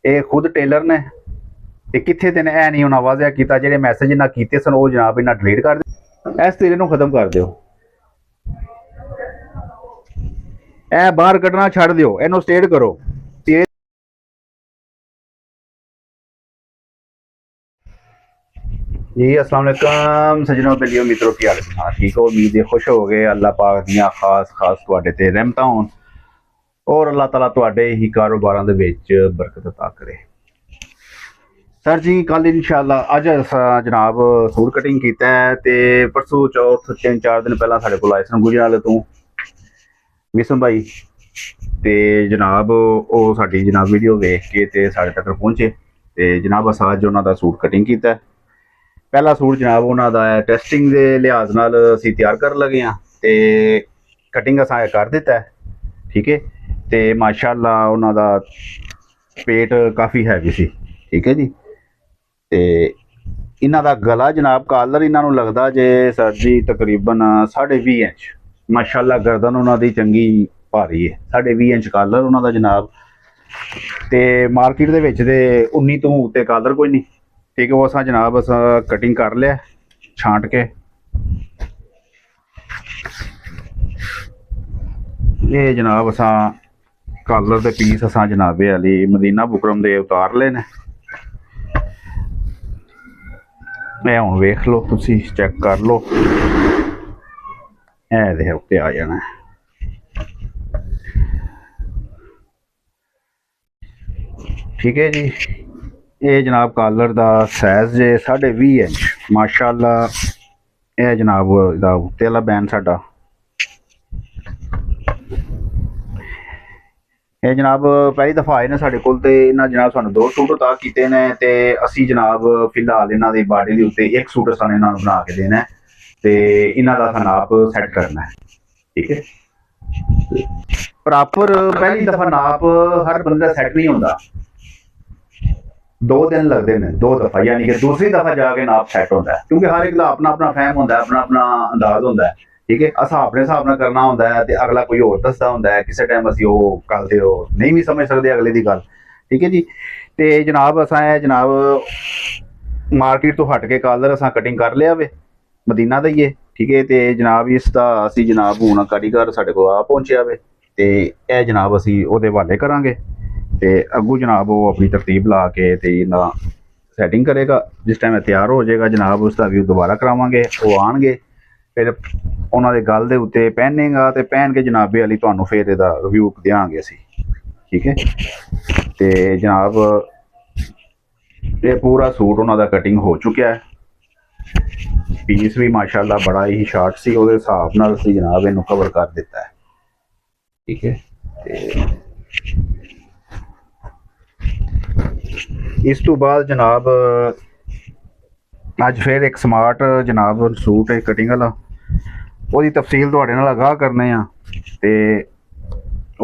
ਇਹ ਖੁਦ ਟੇਲਰ ਨੇ। ਇਹ ਕਿੱਥੇ ਤੇ ਨੇ ਇਹ ਨਹੀਂ ਉਹਨਾਂ ਵਾਜ਼ਿਆ ਕੀਤਾ। ਜਿਹੜੇ ਮੈਸੇਜ ਇਹਨਾਂ ਕੀਤੇ ਸਨ ਉਹ ਜਨਾਬ ਇਹਨਾਂ ਡਿਲੀਟ ਕਰ ਦਿਓ। ਇਸ ਤੇਰੇ ਨੂੰ ਖਤਮ ਕਰ ਦਿਓ। ਇਹ ਬਾਹਰ ਕੱਢਣਾ ਛੱਡ ਦਿਓ। ਇਹਨੂੰ ਸਟੇਟ ਕਰੋ। जी अस्सलाम वालेकुम सज्जनों बेलियो मित्रों की हालत हाँ ठीक हो। उम्मीद है खुश हो गए। अल्लाह पाक दियां खास खास तुहाडे ते रहमतां होण और अल्लाह ताला तुहाडे ही कारोबारां दे विच बरकत अता करे। सर जी कल इंशाअल्लाह अज जनाब सूट कटिंग कीता है ते परसों चौथ 3-4 दिन पहला साडे कोल आए सन गुजराले तो विसम भाई ते जनाब वो साडी जनाब वीडियो वेख के ते साडे तक पहुंचे ते जनाब अस अज उन्हां दा सूट कटिंग कीता है। पहला सूट जनाब उन्होंने टेस्टिंग के लिहाज नाल असीं तैयार कर लगे हाँ तो कटिंग असां कर दिता है ठीक है। तो माशाअल्लाह उन्होंने पेट काफ़ी हैवी सी ठीक है जी। तो इन्हां दा गला जनाब कालर इन्हों लगता जे सर जी तकरीबन 20.5 इंच। माशाअल्लाह गर्दन उन्होंने चंगी भारी है। 20.5 इंच कालर उन्होंने जनाब। तो मार्केट दे विच ते 19 तो उत्ते कालर कोई नहीं ठीक है। वो असा जनाब अस कटिंग कर लिया छांट के। ये जनाब असा कालर के पीस असा जनाबे अली मदीना बुकरम दे उतार ले ने। मैं हुण वेख लो तुसी चेक कर लो ए उत्ते आ जाना ठीक है जी। ये जनाब कालर का साइज जे 20.5 इंच माशाअल्लाह। यह जनाब उत्ते वाला बैन साडा ये जनाब पहली दफ़ा आए ने साडे कोल ते इन्हां जनाब सानूं 2 सूट उतार कीते ने ते असी जनाब फिलहाल इन्हां दी बाडी दे उत्ते एक सूट असां इन्हां नूं बना के देना है ते इन्हां दा असां नाप सैट करना है ठीक है। प्रॉपर पहली दफ़ा नाप हर बंदे दा सैट नहीं होंदा। 2 दिन लगते हैं 2 दफ़ा यानी कि दूसरी दफ़ा जाके नाप सैट होता है क्योंकि हर एक का अपना अपना फहम होता है अपना अपना अंदाज होता है ठीक है। अस अपने हिसाब से करना होता है तो अगला कोई होर दसदा होंदा है। किसी टाइम असीं ओह गल ते नहीं भी समझ सकते अगले की गल ठीक है जी। तो जनाब असां जनाब मार्केट तो हट के कालर असां कटिंग कर लिया वे मदीना दा ही है ठीक है। तो जनाब इसका असीं जनाब हुण कारीगर साडे कोल आ पहुंचिया वे तो यह जनाब असीं ओहदे हवाले करांगे तो अगू जनाब वो अपनी तरतीब ला के तो सैटिंग करेगा। जिस टाइम तैयार हो जाएगा जनाब उसका व्यू दोबारा करावांगे। वो आएंगे फिर उन्होंने गल के उत्ते पहनेगा तो पहन के जनाबे वाली तुहानूं फिर इहदा रिव्यू देंगे असीं ठीक है। तो जनाब ये पूरा सूट उन्होंने कटिंग हो चुका है। पीस भी माशाअल्लाह बड़ा ही शार्ट सी उहदे हिसाब नाल असीं जनाब इहनूं कवर कर दिता है ठीक है। इस तो बाद जनाब अज फिर एक स्मार्ट जनाब सूट है कटिंग वाला वो तफसील तुहाडे नाल आगाह करने तो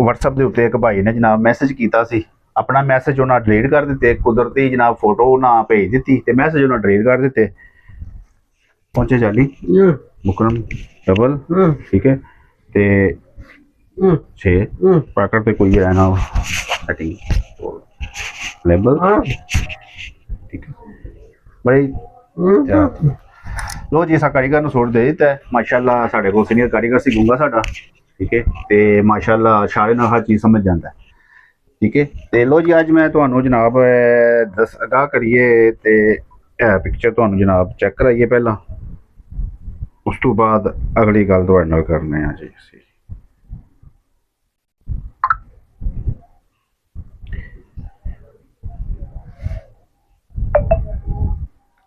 वट्सअप के उत्ते एक भाई ने जनाब मैसेज किया सी अपना मैसेज उन्हें डिलीट कर दिते। कुदरती जनाब फोटो ना भेज दी तो मैसेज उन्हें डिलीट कर दिते। पहुंचे चाली बुकरम डबल ठीक है। तो 6 पैकेट तो कोई है ना सेटिंग लेबल ठीक है बड़ी लो जी असा कारीगर नूं सूट दे दिता है। माशाअल्लाह साडे कोल सीनियर कारीगर सी गुंगा साडा ठीक है। तो माशाअल्लाह इशारे नाल हर चीज़ समझ जाता है ठीक है। तो लो जी अज मैं तुहानूं जनाब दस आगाह करिए तो पिक्चर तुहानूं जनाब चेक कराइए पहला उस तो बाद अगली गल तुहाडे नाल करने आ जी।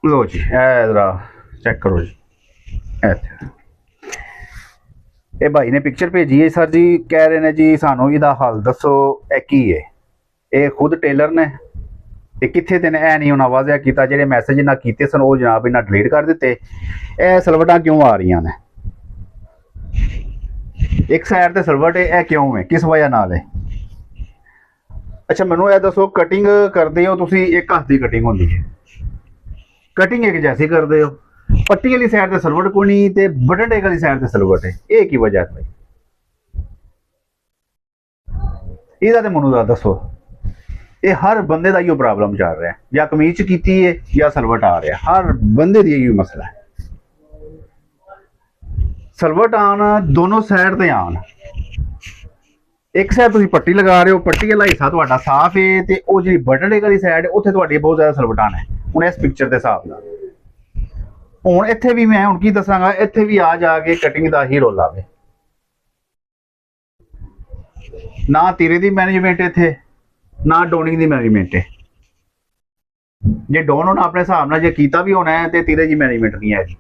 लो जी जरा चेक करो जी ये भाई ने पिक्चर भेजी है सर जी कह रहे हैं जी सानू इहदा हल दसो ए की है। ये खुद टेलर ने ते कित्थे ते ए नहीं उन्हें वाजिया किया। जिहड़े मैसेज इन्हें कीते सन वो जनाब इन्हें डिलीट कर दिते। ए सलवटां क्यों आ रही ने एक साइड ते सलवट है क्यों है किस वजह नाल है। अच्छा मैनू यह दसो कटिंग करते हो तुसीं एक हत्थ की कटिंग होंदी है कटिंग एक जैसी करते हो पट्टी वाली साइड से सलवट को नहीं तो बटन टेक वाली साइड से सलवट है ये की वजह है भाई। ਇਹਦਾ ਤੇ ਮੈਨੂੰ ਦਸੋ ਇਹ ਹਰ ਬੰਦੇ ਦਾ ਹੀ ਪ੍ਰੋਬਲਮ ਚੱਲ ਰਿਹਾ, ਜਾਂ ਕਮੀਜ਼ ਚ ਕੀਤੀ ਹੈ ਜਾਂ ਸਲਵਟ ਆ ਰਿਹਾ, ਹਰ ਬੰਦੇ ਦੀ ਇਹੀ ਮਸਲਾ ਹੈ। ਸਲਵਟ ਆਣ ਦੋਨੋਂ ਸਾਈਡ ਤੇ ਆਣ, ਇੱਕ ਸਾਈਡ ਤੁਸੀਂ ਪੱਟੀ ਲਗਾ ਰਹੇ ਹੋ, ਪੱਟੀ ਵਾਲਾ ਹਿੱਸਾ ਤੁਹਾਡਾ ਸਾਫ਼ ਹੈ, ਤੇ ਉਹ ਜਿਹੜੀ ਬਟਨ ਵਾਲੀ ਸਾਈਡ ਉੱਥੇ ਤੁਹਾਡੀ ਬਹੁਤ ਜ਼ਿਆਦਾ ਸਲਵਟ ਆਣਾ ਹੈ। ਹੁਣ ਇਸ ਪਿਕਚਰ ਦੇ ਹਿਸਾਬ ਨਾਲ ਹੁਣ ਇੱਥੇ ਵੀ ਮੈਂ ਹੁਣ ਕੀ ਦੱਸਾਂਗਾ, ਇੱਥੇ ਵੀ ਆ ਜਾ ਕੇ ਕਟਿੰਗ ਦਾ ਹੀ ਰੋਲ ਆਵੇ, ਨਾ ਤੀਰੇ ਦੀ ਮੈਨੇਜਮੈਂਟ ਇੱਥੇ, ਨਾ ਡੋਨਿੰਗ ਦੀ ਮੈਨੇਜਮੈਂਟ ਹੈ। ਜੇ ਡੋਨ ਹੋਣਾ ਆਪਣੇ ਹਿਸਾਬ ਨਾਲ ਜੇ ਕੀਤਾ ਵੀ ਹੋਣਾ ਹੈ ਤੇ ਤੀਰੇ ਦੀ ਮੈਨੇਜਮੈਂਟ ਨਹੀਂ ਹੈ ਜੀ।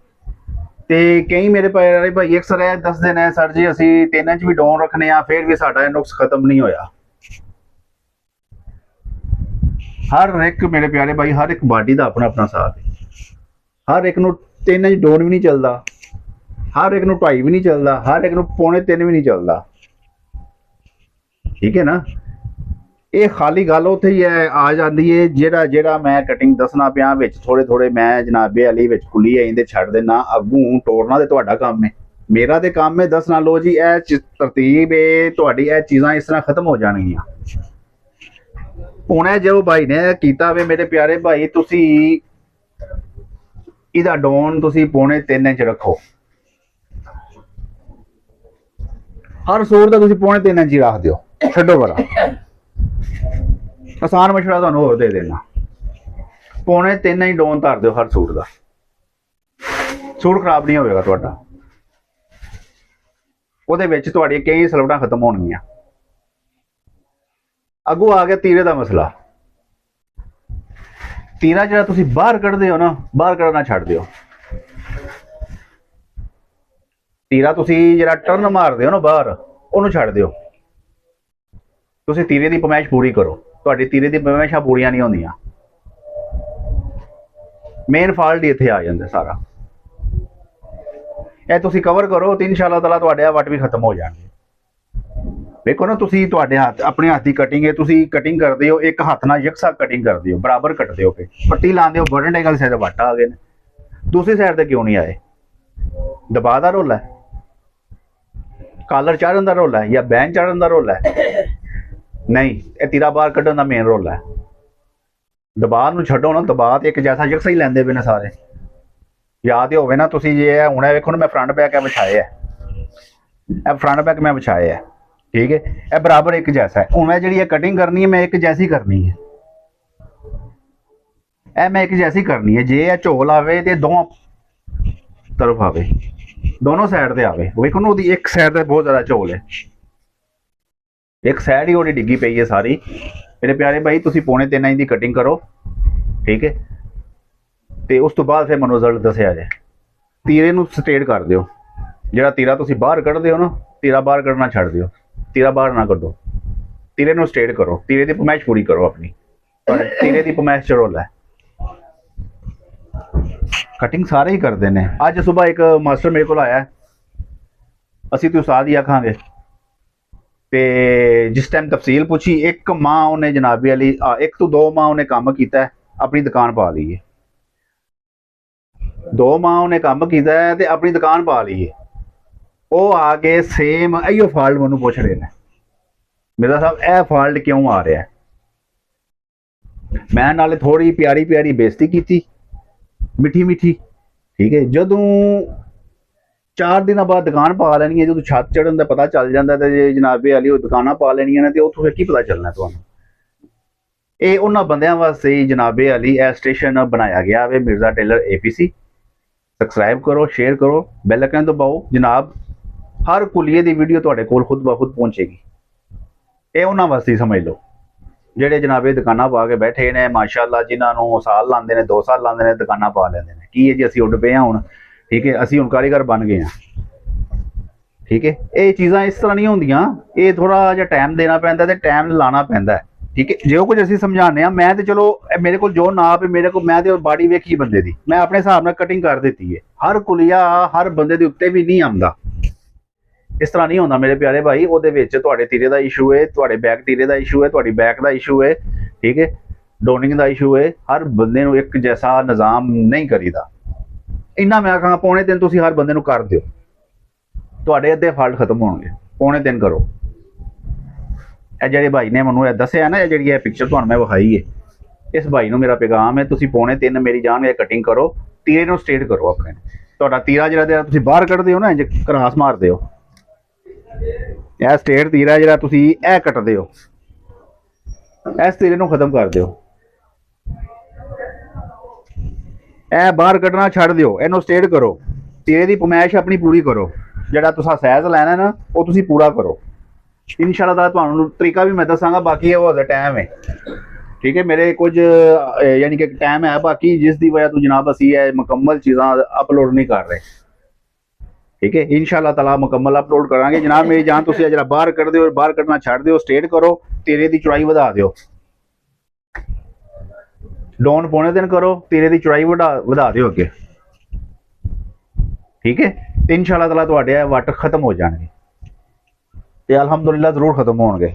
ਤੇ ਕਈ ਮੇਰੇ ਪਿਆਰੇ ਭਾਈ ਅਕਸਰ ਇਹ ਦੱਸਦੇ ਨੇ, ਸਰ ਜੀ ਅਸੀਂ 3 ਇੰਚ ਵੀ ਡਾਊਨ ਰੱਖਨੇ ਆ ਫਿਰ ਵੀ ਸਾਡਾ ਇਹ ਨੁਕਸ ਖਤਮ ਨਹੀਂ ਹੋਇਆ। ਹਰ ਇੱਕ ਮੇਰੇ ਪਿਆਰੇ ਭਾਈ, ਹਰ ਇੱਕ ਬਾਡੀ ਦਾ ਆਪਣਾ ਆਪਣਾ ਹਿਸਾਬ ਹੈ। ਹਰ ਇੱਕ ਨੂੰ 3 ਇੰਚ ਡਾਊਨ ਵੀ ਨਹੀਂ ਚੱਲਦਾ, ਹਰ ਇੱਕ ਨੂੰ 2.5 ਵੀ ਨਹੀਂ ਚੱਲਦਾ, ਹਰ ਇੱਕ ਨੂੰ 2.25 ਵੀ ਨਹੀਂ ਚੱਲਦਾ, ਠੀਕ ਹੈ ਨਾ। ਇਹ ਖਾਲੀ ਗੱਲ ਉੱਥੇ ਹੀ ਹੈ ਆ ਜਾਂਦੀ ਹੈ, ਜਿਹੜਾ ਮੈਂ ਕਟਿੰਗ ਦੱਸਣਾ ਪਿਆ ਵਿੱਚ ਥੋੜੇ ਮੈਂ ਜਨਾਬੇ ਵਾਲੀ ਵਿੱਚ ਕੁੱਲੀ ਆਈਂਦੇ ਛੱਡ ਦੇਣਾ, ਅੱਗੂ ਤੋੜਨਾ ਤੇ ਤੁਹਾਡਾ ਕੰਮ ਹੈ, ਮੇਰਾ ਤੇ ਕੰਮ ਹੈ ਦੱਸਣਾ। ਲੋ ਜੀ ਇਹ ਤਰਤੀਬ ਹੈ ਤੁਹਾਡੀ, ਇਹ ਚੀਜ਼ਾਂ ਇਸ ਤਰ੍ਹਾਂ ਖਤਮ ਹੋ ਜਾਣਗੀਆਂ। ਹੁਣ ਇਹ ਜੋ ਭਾਈ ਨੇ ਕੀਤਾ ਵੇ ਮੇਰੇ ਪਿਆਰੇ ਭਾਈ, ਤੁਸੀਂ ਇਹਦਾ ਡਾਊਨ ਤੁਸੀਂ 2.25 ਇੰਚ ਰੱਖੋ, ਹਰ ਸੂਟ ਦਾ ਤੁਸੀਂ 2.25 ਇੰਚ ਹੀ ਰੱਖ ਦਿਓ, ਛੱਡੋ ਪਰਾਂ। ਆਸਾਨ ਮਸ਼ਵਰਾ ਤੁਹਾਨੂੰ ਹੋਰ ਦੇ ਦੇਣਾ, 2.25 ਇੰਚ ਡਾਊਨ ਧਰ ਦਿਓ ਹਰ ਸੂਟ ਦਾ, ਸੂਟ ਖਰਾਬ ਨਹੀਂ ਹੋਵੇਗਾ ਤੁਹਾਡਾ। ਉਹਦੇ ਵਿੱਚ ਤੁਹਾਡੀ ਕਈ ਸਲਵਟਾਂ ਖਤਮ ਹੋਣਗੀਆਂ। ਅੱਗੋਂ ਆ ਗਿਆ ਤੀਰੇ ਦਾ ਮਸਲਾ। ਤੀਰਾ ਜਿਹੜਾ ਤੁਸੀਂ ਬਾਹਰ ਕੱਢਦੇ ਹੋ ਨਾ, ਬਾਹਰ ਕੱਢਣਾ ਛੱਡ ਦਿਓ। ਤੀਰਾ ਤੁਸੀਂ ਜਿਹੜਾ ਟਰਨ ਮਾਰਦੇ ਹੋ ਨਾ ਬਾਹਰ, ਉਹਨੂੰ ਛੱਡ ਦਿਓ। ਤੁਸੀਂ ਤੀਰੇ ਦੀ ਪਮੈਸ਼ ਪੂਰੀ ਕਰੋ, ਤੁਹਾਡੀ ਤੀਰੇ ਦੀ ਪਮੈਸ਼ਾਂ ਪੂਰੀਆਂ ਨਹੀਂ ਹੁੰਦੀਆਂ। ਮੇਨ ਫਾਲਟ ਹੀ ਇੱਥੇ ਆ ਜਾਂਦਾ ਸਾਰਾ। ਇਹ ਤੁਸੀਂ ਕਵਰ ਕਰੋ ਤੇ ਇਨਸ਼ਾਅੱਲਾ ਤਾਲਾ ਤੁਹਾਡੇ ਆ ਵੱਟ ਵੀ ਖਤਮ ਹੋ ਜਾਣਗੇ। ਵੇਖੋ ਨਾ, ਤੁਸੀਂ ਤੁਹਾਡੇ ਹੱਥ ਆਪਣੇ ਹੱਥ ਦੀ ਕਟਿੰਗ ਹੈ, ਤੁਸੀਂ ਕਟਿੰਗ ਕਰਦੇ ਹੋ ਇੱਕ ਹੱਥ ਨਾਲ ਯਕਸਾ ਕਟਿੰਗ ਕਰਦੇ ਹੋ, ਬਰਾਬਰ ਕੱਟਦੇ ਹੋ, ਪੱਟੀ ਲਾਉਂਦੇ ਹੋ, ਬਟਨ ਟੇਕਲ ਸਾਈਡ ਵੱਟ ਆ ਗਏ ਨੇ, ਦੂਸਰੀ ਸਾਈਡ ਤੇ ਕਿਉਂ ਨਹੀਂ ਆਏ? ਦਬਾਅ ਦਾ ਰੋਲ ਹੈ, ਕਾਲਰ ਚਾੜਨ ਦਾ ਰੋਲ ਹੈ, ਜਾਂ ਬੈਨ ਚਾੜਨ ਦਾ ਰੋਲ ਹੈ? ਨਹੀਂ, ਇਹ ਤੀਰਾ ਬਾਹਰ ਕੱਢਣ ਦਾ ਮੇਨ ਰੋਲ ਹੈ। ਦਬਾਅ ਨੂੰ ਛੱਡੋ ਨਾ, ਦਬਾਅ ਤੇ ਇੱਕ ਜੈਸਾ ਯਕਸਾ ਹੀ ਲੈਂਦੇ ਪਏ ਨੇ ਸਾਰੇ। ਯਾਦ ਹੀ ਹੋਵੇ ਨਾ ਤੁਸੀਂ, ਜੇ ਹੁਣ ਵੇਖੋ ਨਾ ਮੈਂ ਫਰੰਟ ਬੈਕ ਇਹ ਵਿਛਾਏ ਹੈ, ਇਹ ਫਰੰਟ ਬੈਕ ਮੈਂ ਵਿਛਾਏ ਹੈ, ਠੀਕ ਹੈ, ਇਹ ਬਰਾਬਰ ਇੱਕ ਜੈਸਾ ਹੈ। ਹੁਣ ਮੈਂ ਜਿਹੜੀ ਇਹ ਕਟਿੰਗ ਕਰਨੀ ਹੈ ਮੈਂ ਇੱਕ ਜੈਸੀ ਕਰਨੀ ਹੈ, ਇਹ ਮੈਂ ਇੱਕ ਜੈਸੀ ਕਰਨੀ ਹੈ। ਜੇ ਇਹ ਝੋਲ ਆਵੇ ਤੇ ਦੋਵਾਂ ਤਰਫ ਆਵੇ, ਦੋਨੋਂ ਸਾਈਡ ਤੇ ਆਵੇ। ਵੇਖੋ ਨਾ, ਉਹਦੀ ਇੱਕ ਸਾਈਡ ਤੇ ਬਹੁਤ ਜ਼ਿਆਦਾ ਝੋਲ ਹੈ, ਇੱਕ ਸਾਈਡ ਹੀ ਉਹਦੀ ਡਿੱਗੀ ਪਈ ਹੈ ਸਾਰੀ। ਮੇਰੇ ਪਿਆਰੇ ਭਾਈ ਤੁਸੀਂ 2.25 ਇੰਚ ਦੀ ਕਟਿੰਗ ਕਰੋ, ਠੀਕ ਹੈ, ਤੇ ਉਸ ਤੋਂ ਬਾਅਦ ਫਿਰ ਮੈਨੂੰ ਰਿਜ਼ਲਟ ਦੱਸਿਆ ਜਾਏ। ਤੀਰੇ ਨੂੰ ਸਟ੍ਰੇਟ ਕਰ ਦਿਓ, ਜਿਹੜਾ ਤੀਰਾ ਤੁਸੀਂ ਬਾਹਰ ਕੱਢਦੇ ਹੋ ਨਾ, ਤੀਰਾ ਬਾਹਰ ਕੱਢਣਾ ਛੱਡ ਦਿਓ, ਤੀਰਾ ਬਾਹਰ ਨਾ ਕੱਢੋ, ਤੀਰੇ ਨੂੰ ਸਟ੍ਰੇਟ ਕਰੋ, ਤੀਰੇ ਦੀ ਪਮੈਸ਼ ਪੂਰੀ ਕਰੋ ਆਪਣੀ। ਤੀਰੇ ਦੀ ਪਮੈਸ਼ ਚ ਰੋਲ ਹੈ। ਕਟਿੰਗ ਸਾਰੇ ਹੀ ਕਰਦੇ ਨੇ। ਅੱਜ ਸਵੇਰ ਇੱਕ ਮਾਸਟਰ ਮੇਰੇ ਕੋਲ ਆਇਆ, ਅਸੀਂ ਤੇ ਉਸਤਾਦ ਹੀ ਆਖਾਂਗੇ, ਤੇ ਜਿਸ ਟਾਈਮ ਤਫਸੀਲ ਪੁੱਛੀ, ਇੱਕ ਮਾਂ ਉਹਨੇ ਜਨਾਬੀ ਵਾਲੀ, 1 ਤੋਂ 2 ਮਾਹ ਉਹਨੇ ਕੰਮ ਕੀਤਾ, ਆਪਣੀ ਦੁਕਾਨ ਪਾ ਲਈ ਹੈ। 2 ਮਾਹ ਉਹਨੇ ਕੰਮ ਕੀਤਾ ਹੈ ਤੇ ਆਪਣੀ ਦੁਕਾਨ ਪਾ ਲਈ ਹੈ। ਉਹ ਆ ਕੇ ਸੇਮ ਇਹੀਓ ਫਾਲਟ ਮੈਨੂੰ ਪੁੱਛ ਰਹੇ ਨੇ, ਮੇਰਾ ਸਾਹਿਬ ਇਹ ਫਾਲਟ ਕਿਉਂ ਆ ਰਿਹਾ? ਮੈਂ ਨਾਲੇ ਥੋੜੀ ਪਿਆਰੀ ਬੇਇੱਜ਼ਤੀ ਕੀਤੀ, ਮਿੱਠੀ, ਠੀਕ ਹੈ। ਜਦੋਂ 4 ਦਿਨਾਂ ਬਾਅਦ ਦੁਕਾਨ ਪਾ ਲੈਣੀ ਹੈ, ਜਦੋਂ ਛੱਤ ਚੜਨ ਦਾ ਪਤਾ ਚੱਲ ਜਾਂਦਾ ਤੇ ਜੇ ਜਨਾਬੇ ਵਾਲੀ ਉਹ ਦੁਕਾਨਾਂ ਪਾ ਲੈਣੀਆਂ ਨੇ, ਤੇ ਉੱਥੋਂ ਫਿਰ ਕੀ ਪਤਾ ਚੱਲਣਾ ਤੁਹਾਨੂੰ? ਇਹ ਉਹਨਾਂ ਬੰਦਿਆਂ ਵਾਸਤੇ ਹੀ ਜਨਾਬੇ ਵਾਲੀ ਇਹ ਸਟੇਸ਼ਨ ਬਣਾਇਆ ਗਿਆ ਵੇ, ਮਿਰਜ਼ਾ ਟੇਲਰ APC। ਸਬਸਕ੍ਰਾਈਬ ਕਰੋ, ਸ਼ੇਅਰ ਕਰੋ, ਬੈਲ ਆਈਕਨ ਦਬਾਓ ਜਨਾਬ, ਹਰ ਕੁਲੀਏ ਦੀ ਵੀਡੀਓ ਤੁਹਾਡੇ ਕੋਲ ਖੁਦ ਬ ਖੁਦ ਪਹੁੰਚੇਗੀ। ਇਹ ਉਹਨਾਂ ਵਾਸਤੇ ਸਮਝ ਲਓ, ਜਿਹੜੇ ਜਨਾਬੇ ਦੁਕਾਨਾਂ ਪਾ ਕੇ ਬੈਠੇ ਨੇ, ਮਾਸ਼ਾਅੱਲਾ, ਜਿਨ੍ਹਾਂ ਨੂੰ ਸਾਲ ਲਾਉਂਦੇ ਨੇ, 2 ਸਾਲ ਲਾਉਂਦੇ ਨੇ, ਦੁਕਾਨਾਂ ਪਾ ਲੈਂਦੇ ਨੇ। ਕੀ ਹੈ ਜੀ, ਅਸੀਂ ਉੱਡ ਪਏ ਹਾਂ ਹੁਣ, ਠੀਕ ਹੈ, ਅਸੀਂ ਹੁਣ ਕਾਰੀਗਰ ਬਣ ਗਏ ਹਾਂ, ਠੀਕ ਹੈ। ਇਹ ਚੀਜ਼ਾਂ ਇਸ ਤਰ੍ਹਾਂ ਨਹੀਂ ਹੁੰਦੀਆਂ, ਇਹ ਥੋੜਾ ਜਿਹਾ ਟਾਈਮ ਦੇਣਾ ਪੈਂਦਾ ਤੇ ਟਾਈਮ ਲਾਉਣਾ ਪੈਂਦਾ, ਠੀਕ ਹੈ। ਜੋ ਕੁਝ ਅਸੀਂ ਸਮਝਾਉਂਦੇ ਹਾਂ, ਮੈਂ ਤੇ ਚਲੋ ਮੇਰੇ ਕੋਲ ਜੋ ਨਾਪ ਹੈ, ਮੇਰੇ ਕੋਲ ਮੈਂ ਤੇ ਬਾਡੀ ਵੇਖੀ ਬੰਦੇ ਦੀ, ਮੈਂ ਆਪਣੇ ਹਿਸਾਬ ਨਾਲ ਕਟਿੰਗ ਕਰ ਦਿੱਤੀ ਹੈ। ਹਰ ਕੁਲੀਆ ਹਰ ਬੰਦੇ ਦੇ ਉੱਤੇ ਵੀ ਨਹੀਂ ਆਉਂਦਾ, ਇਸ ਤਰ੍ਹਾਂ ਨਹੀਂ ਹੁੰਦਾ ਮੇਰੇ ਪਿਆਰੇ ਭਾਈ। ਉਹਦੇ ਵਿੱਚ ਤੁਹਾਡੇ ਤੀਰੇ ਦਾ ਇਸ਼ੂ ਹੈ, ਤੁਹਾਡੇ ਬੈਕ ਤੀਰੇ ਦਾ ਇਸ਼ੂ ਹੈ, ਤੁਹਾਡੀ ਬੈਕ ਦਾ ਇਸ਼ੂ ਹੈ, ਠੀਕ ਹੈ, ਡੋਨਿੰਗ ਦਾ ਇਸ਼ੂ ਹੈ। ਹਰ ਬੰਦੇ ਨੂੰ ਇੱਕ ਜੈਸਾ ਨਿਜ਼ਾਮ ਨਹੀਂ ਕਰੀਦਾ। ਇੰਨਾ ਮੈਂ ਕਹਾਂ 2.25 ਤੁਸੀਂ ਹਰ ਬੰਦੇ ਨੂੰ ਕਰ ਦਿਓ, ਤੁਹਾਡੇ ਅੱਧੇ ਫਾਲਟ ਖਤਮ ਹੋਣਗੇ। 2.25 ਕਰੋ, ਇਹ ਜਿਹੜੇ ਭਾਈ ਨੇ ਮੈਨੂੰ ਇਹ ਦੱਸਿਆ ਨਾ, ਇਹ ਜਿਹੜੀ ਇਹ ਪਿਕਚਰ ਤੁਹਾਨੂੰ ਮੈਂ ਵਿਖਾਈ ਹੈ, ਇਸ ਭਾਈ ਨੂੰ ਮੇਰਾ ਪੈਗਾਮ ਹੈ, ਤੁਸੀਂ ਪੌਣੇ 3 ਮੇਰੀ ਜਾਨ ਇਹ ਕਟਿੰਗ ਕਰੋ, ਤੀਰੇ ਨੂੰ ਸਟੇਟ ਕਰੋ ਆਪਣੇ। ਤੁਹਾਡਾ ਤੀਰਾ ਜਿਹੜਾ ਤੁਸੀਂ ਬਾਹਰ ਕੱਢਦੇ ਹੋ ਨਾ, ਇੰਜ ਕਰਾਸ ਮਾਰਦੇ ਹੋ, ਇਹ ਸਟੇਟ ਤੀਰਾ ਜਿਹੜਾ ਤੁਸੀਂ ਇਹ ਕੱਟਦੇ ਹੋ, ਇਸ ਤੀਰੇ ਨੂੰ ਖਤਮ ਕਰ ਦਿਓ। ਇਹ ਬਾਹਰ ਕੱਢਣਾ ਛੱਡ ਦਿਓ, ਇਹਨੂੰ ਸਟੇਟ ਕਰੋ, ਤੀਰੇ ਦੀ ਪਮੈਸ਼ ਆਪਣੀ ਪੂਰੀ ਕਰੋ। ਜਿਹੜਾ ਤੁਸੀਂ ਸਾਈਜ਼ ਲੈਣਾ ਨਾ ਉਹ ਤੁਸੀਂ ਪੂਰਾ ਕਰੋ। ਇਨਸ਼ਾਅੱਲਾ ਦਾ ਤੁਹਾਨੂੰ ਤਰੀਕਾ ਵੀ ਮੈਂ ਦੱਸਾਂਗਾ, ਬਾਕੀ ਉਹ ਦਾ ਟਾਈਮ ਹੈ, ਠੀਕ ਹੈ। ਮੇਰੇ ਕੁਝ ਯਾਨੀ ਕਿ ਟਾਈਮ ਹੈ ਬਾਕੀ, ਜਿਸ ਦੀ ਵਜ੍ਹਾ ਤੋਂ ਜਨਾਬ ਅਸੀਂ ਇਹ ਮੁਕੰਮਲ ਚੀਜ਼ਾਂ ਅਪਲੋਡ ਨਹੀਂ ਕਰ ਰਹੇ, ਠੀਕ ਹੈ। ਇਨਸ਼ਾਅੱਲਾ ਤਾਲਾ ਮੁਕੰਮਲ ਅਪਲੋਡ ਕਰਾਂਗੇ ਜਨਾਬ। ਮੇਰੀ ਜਾਨ ਤੁਸੀਂ ਜਿਹੜਾ ਬਾਹਰ ਕੱਢਦੇ ਹੋ, ਬਾਹਰ ਕੱਢਣਾ ਛੱਡ ਦਿਓ, ਸਟੇਟ ਕਰੋ, ਤੀਰੇ ਦੀ ਚੌੜਾਈ ਵਧਾ ਦਿਓ, ਡਾਊਨ ਪੌਣੇ 3 ਕਰੋ, ਤੀਰੇ ਦੀ ਚੌੜਾਈ ਵਧਾ ਦਿਓ ਅੱਗੇ, ਠੀਕ ਹੈ। ਤੇ ਇਨਸ਼ਾਅੱਲਾ ਤਾਲਾ ਤੁਹਾਡੇ ਇਹ ਵੱਟ ਖਤਮ ਹੋ ਜਾਣਗੇ, ਤੇ ਅਲਹਮਦੁਲਿਲਾ ਜ਼ਰੂਰ ਖਤਮ ਹੋਣਗੇ।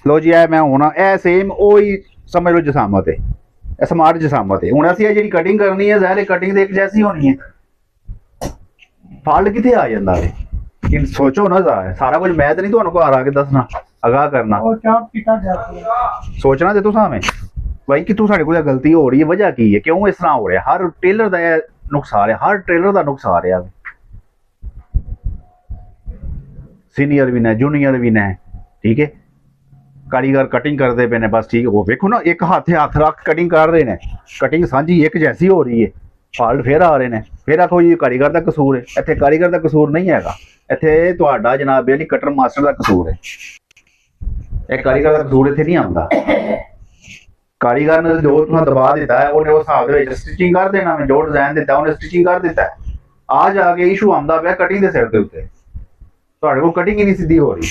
ਲੋ ਜੀ, ਇਹ ਮੈਂ ਹੁਣ ਇਹ ਸੇਮ ਉਹੀ ਸਮਝ ਲਓ ਜਸਾਮਤ ਹੈ, ਇਹ ਸਮਾਰਟ ਜਸਾਮਤ ਹੈ। ਹੁਣ ਅਸੀਂ ਇਹ ਜਿਹੜੀ ਕਟਿੰਗ ਕਰਨੀ ਹੈ, ਜ਼ਾਹਿਰ ਕਟਿੰਗ ਦੇ ਇੱਕ ਜੈਸੀ ਹੋਣੀ ਹੈ, ਫਾਲਟ ਕਿੱਥੇ ਆ ਜਾਂਦਾ ਹੈ ਕਿ ਸੋਚੋ ਨਾ, ਸਾਰਾ ਕੁਝ ਮੈਂ ਤਾਂ ਨਹੀਂ ਤੁਹਾਨੂੰ ਘਰ ਆ ਕੇ ਦੱਸਣਾ, ਅਗਾਹ ਕਰਨਾ, ਸੋਚਣਾ ਤੇ ਤੁਸੀਂ ਹमें भाई कि तू साढ़े को गलती हो रही है, वजह की है, क्यों इस तरह हो रहा है। हर टेलर का नुक्स आ रहा है, हर टेलर का नुक्स आ रहा है, सीनियर भी ने जूनियर भी ने, ठीक है। कारीगर कटिंग करते पे ने, बस ठीक है, वो देखो ना एक हाथ रख कटिंग कर रहे हैं, कटिंग साझी एक जैसी हो रही है, फाल्ट फिर आ रहे हैं, फिर आखो जी कारीगर का कसूर है। इत्थे कारीगर का कसूर नहीं है, इत्थे तुहाडा जनाब अली कटर मास्टर का कसूर है। एक कारीगर का कसूर इत्थे नहीं आंदा, कारीगर ने जो तुहां दबा दिता है उन्हें उस हिसाब दे स्टिचिंग कर देना, जो डिजाइन दिता उन्हें स्टिचिंग कर दिता है। आ जाके इशू आंदा पिया कटिंग दे सिर दे उत्ते, तुहाडे कोल कटिंग ही नहीं सीधी हो रही,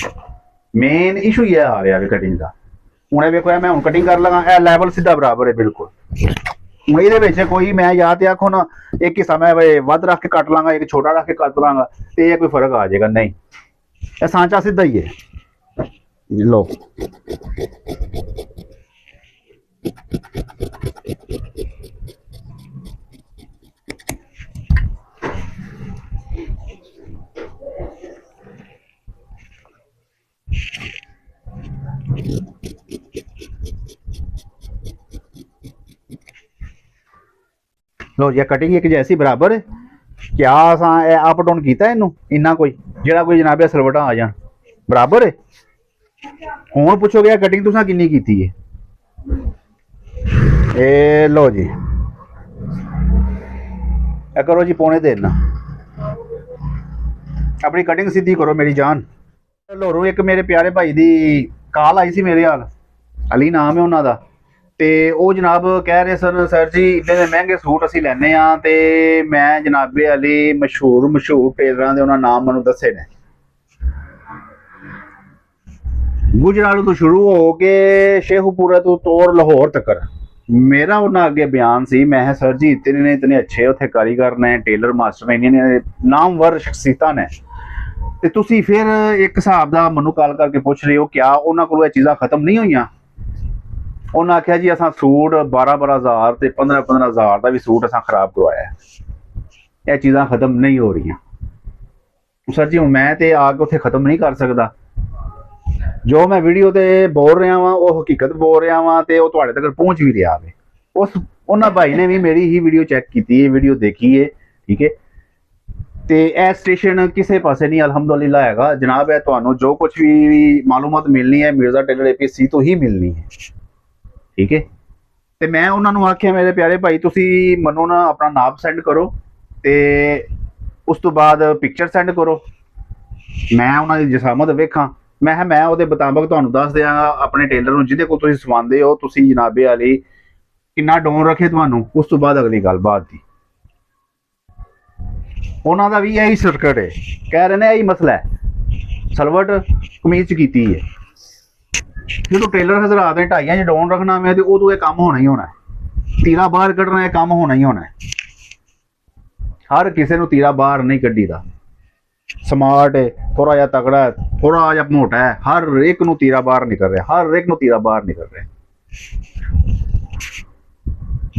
मेन इशू ये आ रहा है कटिंग का। हुणे वेखो मैं हुण कटिंग कर लगा, ए लेवल सीधा बराबर है बिल्कुल। हुण इहदे विच कोई मैं या ते आखो ना एक हिस्सा मैं वध रख के कट लांगा, एक छोटा रख के कट लांगा, ते कोई फर्क आ जाएगा, नहीं, ये सांचा सीधा ही है। लो लो जी, कटिंग एक जैसी बराबर है। क्या अप डाउन किया इनू इन्ना कोई जेड़ा कोई जनाब सलवटा आ जान बराबर है। हुण पुछोगे कटिंग तुसां किन्नी कीती है, ए लो जी ए करो जी पौने 3, अपनी कटिंग सीधी करो मेरी जान। लोरू एक मेरे प्यारे भाई दी कॉल आई सी मेरे हाल, अली नाम है उन्हों का, तो वो जनाब कह रहे सन सर जी इतने दे महंगे सूट असी लैने हाँ, तो मैं जनाबे अली मशहूर टेलर के उन्होंने नाम मैनू दसे ने, गुजरात तो शुरू हो के शेखुपुरा तो तोड़ लाहौर तक। मेरा उन्हें अगे बयान सी, मैं सर जी इतने अच्छे उत्थे कारीगर ने, टेलर मास्टर ने, इन्ने नामवर शख्सियत ने, तो तुसी फिर एक हिसाब का मैनू कॉल करके पूछ रहे हो क्या उन्होंने को चीज़ां खत्म नहीं हुई। उन्हें आख्या जी असा सूट 12-12 हज़ार ते 15-15 हज़ार का भी सूट असा खराब करवाया, यह चीज़ां खत्म नहीं हो रही। सर जी हूँ मैं तो आके उत्थे खत्म नहीं कर सकता, जो मैं वीडियो ते बोल रहा वहाँ वो हकीकत बोल रहा वहाँ, तो तुहाडे तक पहुँच भी रहा है। उस उन्होंने भाई ने भी मेरी ही वीडियो चैक की, वीडियो देखी है, ठीक है। तो यह स्टेशन किसी पासे नहीं अलहमदुलिल्लाह है जनाब, है तो जो कुछ भी मालूमात मिलनी है मिर्जा टेलर APC तो ही मिलनी है, ठीक है। तो मैं उन्होंने आख्या मेरे प्यारे भाई तुसी मनो ना अपना नाप सेंड करो, तो उस तो बाद पिक्चर सेंड करो, मैं उन्होंने जसामत वेखा, मैं वो मुताबिक तुहानू दस देंगा अपने टेलर नूं जिहदे कोल तुसीं सवांदे हो, तुसीं जनाबे अली किन्ना डाउन रखे तुहानू, उस तो बाद अगली गलबात दी। उन्हों का भी यही सर्कट है, कह रहे हैं यही मसला है, सलवट कमीज च कीती है, जो टेलर हजरात ने 2.5 डाउन रखना मैं तो उदों काम होना ही होना है, तीरा बाहर कढ़ना काम होना ही होना है। हर किसी को तीरा बाहर नहीं कढ़ी दा, स्मार्ट है, थोड़ा जहा तगड़ा है, थोड़ा जहा मोटा है, हर एक नूं तीरा बाहर निकल रहा, हर एक नूं तीरा बाहर निकल रहा।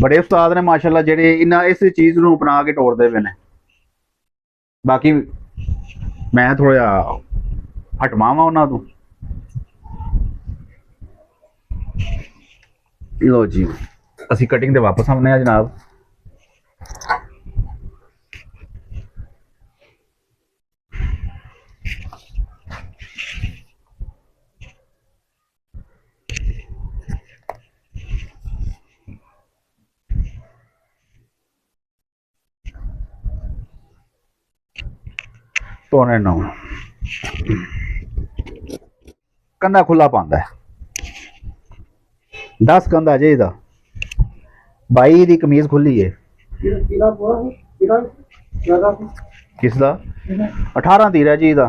बड़े उस्ताद ने माशाअल्लाह जेडे इन्हां इस चीज़ नूं अपना के तोड़ते पे ने। बाकी ਮੈਂ ਥੋੜਾ ਜਿਹਾ ਹਟਵਾਂ ਵਾਂ ਉਹਨਾਂ ਤੋਂ। ਲੋ ਜੀ ਅਸੀਂ ਕਟਿੰਗ ਤੇ ਵਾਪਸ ਆਉਂਦੇ ਆ ਜਨਾਬ। ਧੋਣੇ ਨੂੰ ਕੰधा खुला पांदा है 10 कंधा चाहिए। 22 की कमीज खुली है किसका 18 तीरा जी का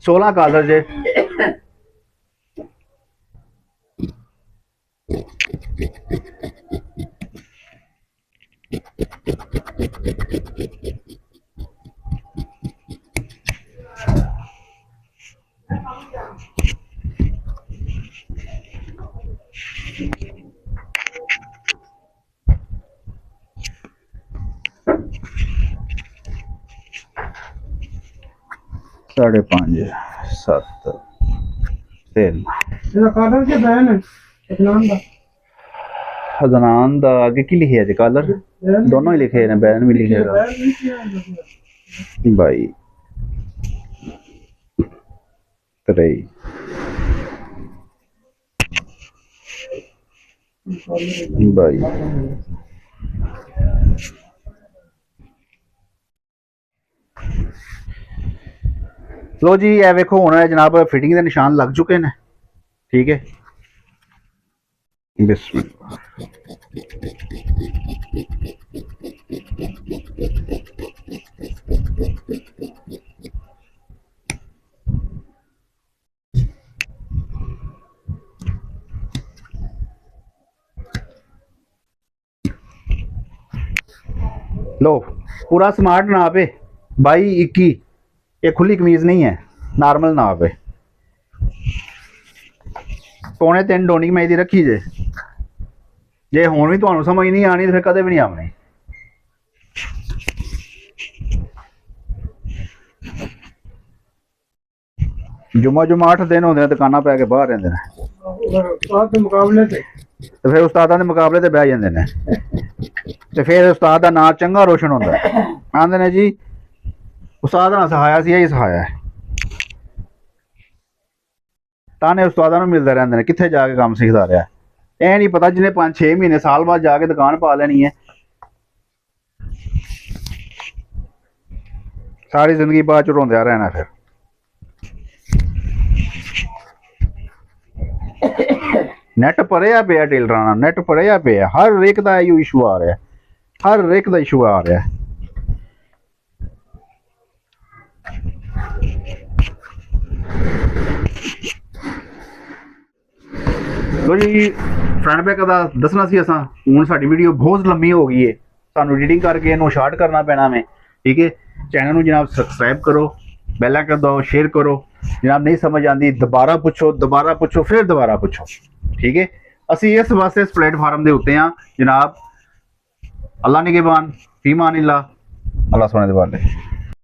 16 कलर जे। साढ़े 5 7 3 हजनान दा आगे की लिखे है कलर दोनों ही लिखे हैं बैन भी लिखे भाई 3 भाई लो जी ए वेखो हुण जनाब फिटिंग के निशान लग चुके हैं। ठीक है बिस्मिल्लाह। लो पूरा स्मार्ट नाप है 22-21। ये खुली कमीज नहीं है नॉर्मल नाप है। 2.25 डोनी मैं रखी जे जे हुण भी तुहानू समझ नहीं आनी तो फिर कदे भी नहीं आनी। जुम्मा 8 दिन होंदे दुकाना पै के बाहर रहिंदे ने तो फिर उस्तादां दे मुकाबले ते बह जांदे ने ते फिर उस्ताद दा नाम चंगा रोशन होंदा है। आंदे ने जी उस्ताद ने सखाया सी यही सखाया है। ताने उस्तादां नूं मिलदे रहिंदे ने कित्थे जाके काम सीखदा रहा। यह नहीं पता जिन्हें 5-6 महीने साल बाद जाके दुकान पा लेनी है सारी जिंदगी बाद च रोंदे रहना। फिर नैट भरिया पे टेलरां नैट भरिया पे हर एक का इशू आ रहा है। हर एक का इशू आ रहा है। तो जी फ्रंट बैक का दसना सी असां हुण साडी वीडियो बहुत लंबी हो गई है सानू एडिटिंग करके इनू शार्ट करना पैना में। ठीक है चैनल नू जनाब सबसक्राइब करो बैल आइकन दबाओ शेयर करो। जनाब नहीं समझ आती दोबारा पूछो फिर दोबारा पूछो। ठीक है असी इस वास्ते इस प्लेटफार्म के उत्ते हाँ जनाब। अल्लाह निगहबान फीमान अल्लाह सोने दे वाले।